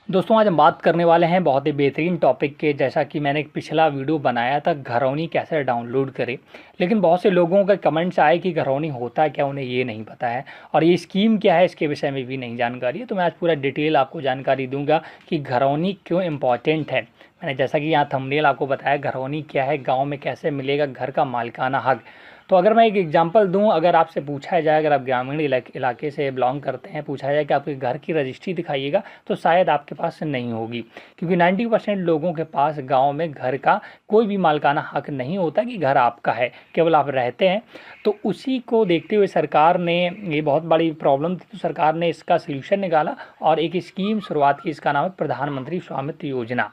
दोस्तों आज हम बात करने वाले हैं बहुत ही बेहतरीन टॉपिक के। जैसा कि मैंने एक पिछला वीडियो बनाया था घरौनी कैसे डाउनलोड करें, लेकिन बहुत से लोगों के कमेंट्स आए कि घरौनी होता है क्या, उन्हें ये नहीं पता है और ये स्कीम क्या है इसके विषय में भी नहीं जानकारी है। तो मैं आज पूरा डिटेल आपको जानकारी दूंगा कि घरौनी क्यों इम्पॉर्टेंट है। मैंने जैसा कि यहाँ थंबनेल आपको बताया घरौनी क्या है, गाँव में कैसे मिलेगा घर का मालिकाना हक। तो अगर मैं एक एग्जांपल दूं, अगर आपसे पूछा जाए, अगर आप ग्रामीण इलाके से बिलोंग करते हैं, पूछा जाए कि आपके घर की रजिस्ट्री दिखाइएगा तो शायद आपके पास नहीं होगी, क्योंकि 90% लोगों के पास गांव में घर का कोई भी मालिकाना हक नहीं होता कि घर आपका है, केवल आप रहते हैं। तो उसी को देखते हुए सरकार ने, ये बहुत बड़ी प्रॉब्लम थी, तो सरकार ने इसका सोल्यूशन निकाला और एक स्कीम शुरुआत की। इसका नाम है प्रधानमंत्री स्वामित्व योजना।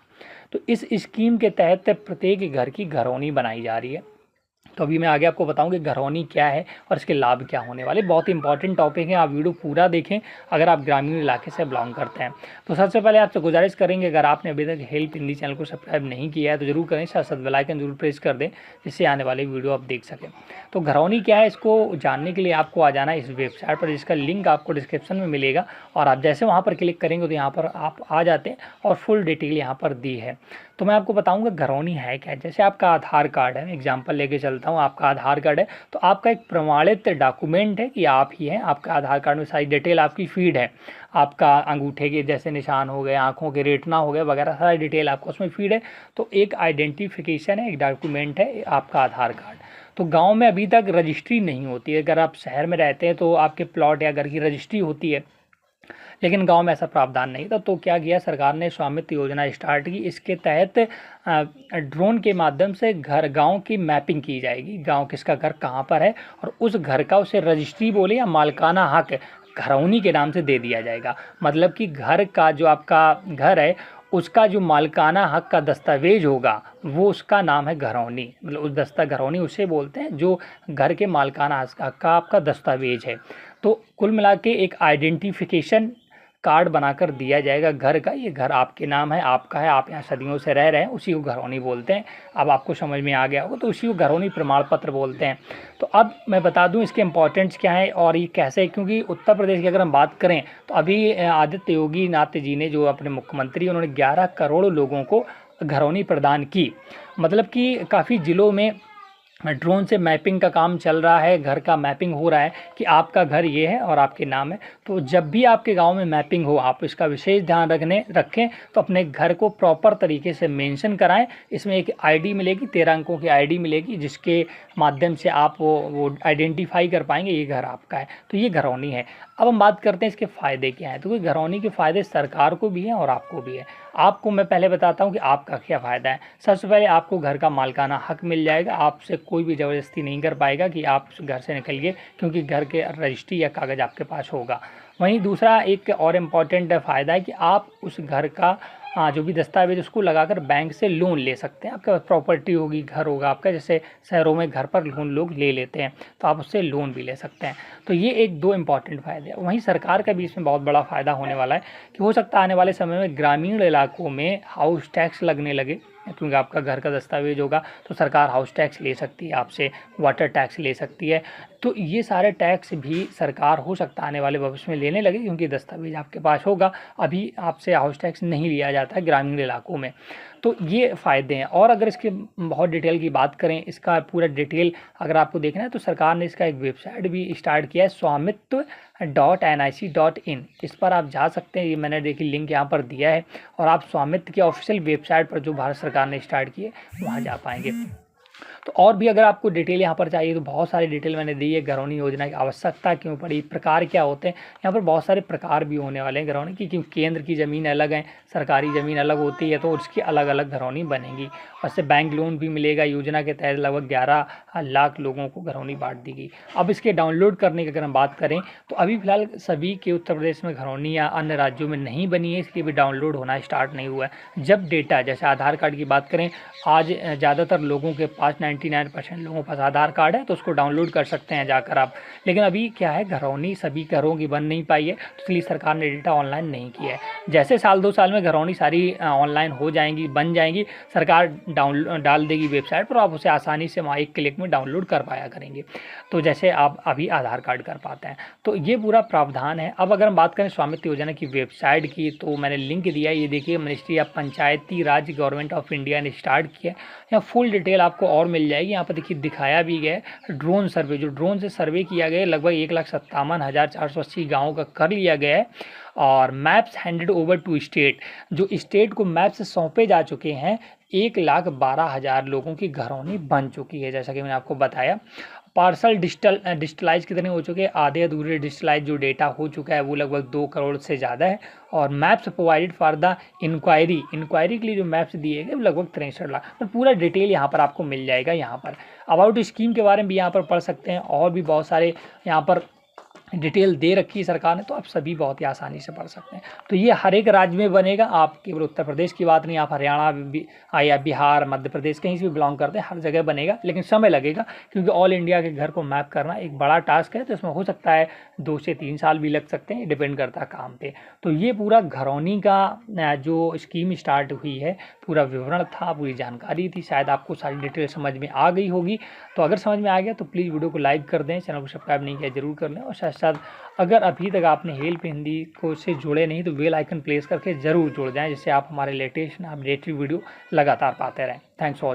तो इस स्कीम के तहत प्रत्येक घर की घरौनी बनाई जा रही है। तो अभी मैं आगे आपको बताऊं कि घरौनी क्या है और इसके लाभ क्या होने वाले। बहुत ही इंपॉर्टेंट टॉपिक है, आप वीडियो पूरा देखें अगर आप ग्रामीण इलाके से बिलोंग करते हैं। तो सबसे पहले आपसे गुजारिश करेंगे, अगर आपने अभी तक हेल्प हिंदी चैनल को सब्सक्राइब नहीं किया है तो जरूर करें, साथ साथ बेल आइकन जरूर प्रेस कर दें जिससे आने वाले वीडियो आप देख सकें। तो घरौनी क्या है इसको जानने के लिए आपको आ जाना है इस वेबसाइट पर, जिसका लिंक आपको डिस्क्रिप्शन में मिलेगा। और आप जैसे वहाँ पर क्लिक करेंगे तो यहाँ पर आप आ जाते हैं और फुल डिटेल यहाँ पर दी है। तो मैं आपको बताऊंगा घरौनी है क्या। जैसे आपका आधार कार्ड है, एग्जांपल लेके चलता हूँ, आपका आधार कार्ड है तो आपका एक प्रमाणित डॉक्यूमेंट है कि आप ही हैं। आपका आधार कार्ड में सारी डिटेल आपकी फीड है, आपका अंगूठे के जैसे निशान हो गए, आँखों के रेटिना हो गए वगैरह, सारी डिटेल आपको उसमें फीड है। तो एक आइडेंटिफिकेशन है, एक डॉक्यूमेंट है आपका आधार कार्ड। तो गांव में अभी तक रजिस्ट्री नहीं होती है। अगर आप शहर में रहते हैं तो आपके प्लॉट या घर की रजिस्ट्री होती है, लेकिन गांव में ऐसा प्रावधान नहीं था। तो क्या किया सरकार ने, स्वामित्व योजना स्टार्ट की। इसके तहत ड्रोन के माध्यम से गांव की मैपिंग की जाएगी, गांव किसका घर कहां पर है, और उस घर का उसे रजिस्ट्री बोले या मालिकाना हक घरौनी के नाम से दे दिया जाएगा। मतलब कि घर का जो आपका घर है उसका जो मालिकाना हक का दस्तावेज होगा वो उसका नाम है घरौनी। मतलब उस घरौनी उसे बोलते हैं जो घर के मालिकाना हक का आपका दस्तावेज है। तो कुल मिला के एक आइडेंटिफिकेशन कार्ड बनाकर दिया जाएगा घर का, ये घर आपके नाम है, आपका है, आप यहाँ सदियों से रह रहे हैं, उसी को घरौनी बोलते हैं। अब आपको समझ में आ गया होगा, तो उसी को घरौनी प्रमाण पत्र बोलते हैं। तो अब मैं बता दूं इसके इम्पोर्टेंस क्या है और ये कैसे, क्योंकि उत्तर प्रदेश की अगर हम बात करें तो अभी आदित्य योगी नाथ जी ने, जो अपने मुख्यमंत्री, उन्होंने 11 करोड़ लोगों को घरौनी प्रदान की। मतलब कि काफ़ी ज़िलों में ड्रोन से मैपिंग का काम चल रहा है, घर का मैपिंग हो रहा है कि आपका घर ये है और आपके नाम है। तो जब भी आपके गांव में मैपिंग हो, आप इसका विशेष ध्यान रखें तो अपने घर को प्रॉपर तरीके से मेंशन कराएं। इसमें एक आईडी मिलेगी, 13 अंकों की आईडी मिलेगी, जिसके माध्यम से आप वो आइडेंटिफाई कर पाएंगे ये घर आपका है। तो ये घरौनी है। अब हम बात करते हैं इसके फ़ायदे क्या हैं। तो घरौनी के फ़ायदे सरकार को भी हैं और आपको भी है। आपको मैं पहले बताता हूँ कि आपका क्या फ़ायदा है। सबसे पहले आपको घर का मालिकाना हक मिल जाएगा, आपसे कोई भी ज़बरदस्ती नहीं कर पाएगा कि आप घर से निकलिए, क्योंकि घर के रजिस्ट्री या कागज़ आपके पास होगा। वहीं दूसरा एक और इम्पॉर्टेंट फ़ायदा है कि आप उस घर का जो भी दस्तावेज उसको लगाकर बैंक से लोन ले सकते हैं। आपके पास प्रॉपर्टी होगी, घर होगा आपका, जैसे शहरों में घर पर लोन लोग ले लेते हैं, तो आप उससे लोन भी ले सकते हैं। तो ये एक दो इम्पॉर्टेंट फ़ायदे हैं। वहीं सरकार का भी इसमें बहुत बड़ा फ़ायदा होने वाला है कि हो सकता है आने वाले समय में ग्रामीण इलाकों में हाउस टैक्स लगने लगे, क्योंकि आपका घर का दस्तावेज होगा तो सरकार हाउस टैक्स ले सकती है आपसे, वाटर टैक्स ले सकती है। तो ये सारे टैक्स भी सरकार हो सकता है आने वाले भविष्य में लेने लगे, क्योंकि दस्तावेज आपके पास होगा। अभी आपसे हाउस टैक्स नहीं लिया जाता है ग्रामीण इलाकों में। तो ये फ़ायदे हैं। और अगर इसके बहुत डिटेल की बात करें, इसका पूरा डिटेल अगर आपको देखना है तो सरकार ने इसका एक वेबसाइट भी स्टार्ट किया है, स्वामित्व.nic.in। इस पर आप जा सकते हैं, ये मैंने देखी लिंक यहाँ पर दिया है, और आप स्वामित्व की ऑफिशियल वेबसाइट पर जो भारत सरकार ने स्टार्ट की है वहाँ जा पाएंगे। तो और भी अगर आपको डिटेल यहाँ पर चाहिए तो बहुत सारी डिटेल मैंने दी है। घरौनी योजना की आवश्यकता क्यों पड़ी, प्रकार क्या होते हैं, यहाँ पर बहुत सारे प्रकार भी होने वाले हैं घरौनी की, क्योंकि केंद्र की ज़मीन अलग है, सरकारी ज़मीन अलग होती है, तो उसकी अलग अलग घरौनी बनेगी। उससे बैंक लोन भी मिलेगा। योजना के तहत लगभग 11 लाख लोगों को घरौनी बांट दी गई। अब इसके डाउनलोड करने की अगर हम बात करें तो अभी फ़िलहाल सभी के उत्तर प्रदेश में घरौनी या अन्य राज्यों में नहीं बनी है, इसलिए भी डाउनलोड होना स्टार्ट नहीं हुआ है। जब डेटा, जैसे आधार कार्ड की बात करें, आज ज़्यादातर लोगों के पास 99% लोगों के पास आधार कार्ड है, तो उसको डाउनलोड कर सकते हैं जाकर आप। लेकिन अभी क्या है, घरौनी सभी घरों की बन नहीं पाई है, तो इसलिए सरकार ने डेटा ऑनलाइन नहीं किया है। जैसे साल 2 साल में घरौनी सारी ऑनलाइन हो जाएंगी, बन जाएंगी, सरकार डाल देगी वेबसाइट पर, आप उसे आसानी से वहाँ एक क्लिक में डाउनलोड कर पाया करेंगे, तो जैसे आप अभी आधार कार्ड कर पाते हैं। तो ये पूरा प्रावधान है। अब अगर हम बात करें स्वामित्व योजना की वेबसाइट की, तो मैंने लिंक दिया है, ये देखिए, ministry of Panchayati Raj government of India ने स्टार्ट किया है। यहाँ फुल डिटेल आपको और मिल जाएगी। यहाँ पर देखिए दिखाया भी गया है ड्रोन सर्वे, जो ड्रोन से सर्वे किया गया है, लगभग 1,57,480 गाँवों का कर लिया गया है। और maps handed over to state, जो स्टेट को मैप्स सौंपे जा चुके हैं, 1,12,000 लोगों की घरौनी बन चुकी है, जैसा कि मैंने आपको बताया। पार्सल डिजिटलाइज कितने हो चुके हैं, आधे अधूरे डिजिटलाइज जो डेटा हो चुका है वो लगभग 2 करोड़ से ज़्यादा है। और maps provided for the inquiry के लिए जो मैप्स दिए गए वो लगभग 63 लाख। तो पूरा डिटेल यहाँ पर आपको मिल जाएगा। यहाँ पर अबाउट स्कीम के बारे में भी यहाँ पर पढ़ सकते हैं, और भी बहुत सारे यहाँ पर डिटेल दे रखी है सरकार ने, तो आप सभी बहुत ही आसानी से पढ़ सकते हैं। तो ये हर एक राज्य में बनेगा, आप केवल उत्तर प्रदेश की बात नहीं, आप हरियाणा या बिहार, मध्य प्रदेश कहीं से भी बिलोंग करते हैं, हर जगह बनेगा, लेकिन समय लगेगा, क्योंकि ऑल इंडिया के घर को मैप करना एक बड़ा टास्क है। तो इसमें हो सकता है 2 से 3 साल भी लग सकते हैं, डिपेंड करता है काम पे। तो ये पूरा घरौनी का जो स्कीम स्टार्ट हुई है, पूरा विवरण था, पूरी जानकारी थी। शायद आपको सारी डिटेल समझ में आ गई होगी। तो अगर समझ में आ गया तो प्लीज़ वीडियो को लाइक कर दें, चैनल को सब्सक्राइब नहीं किया जरूर कर लें, और साथ साथ अगर अभी तक आपने हेल्प हिंदी को से जुड़े नहीं तो बेल आइकन प्रेस करके ज़रूर जुड़ जाएं, जिससे आप हमारे लेटेस्ट अपडेटेड वीडियो लगातार पाते रहें। Thanks for watching.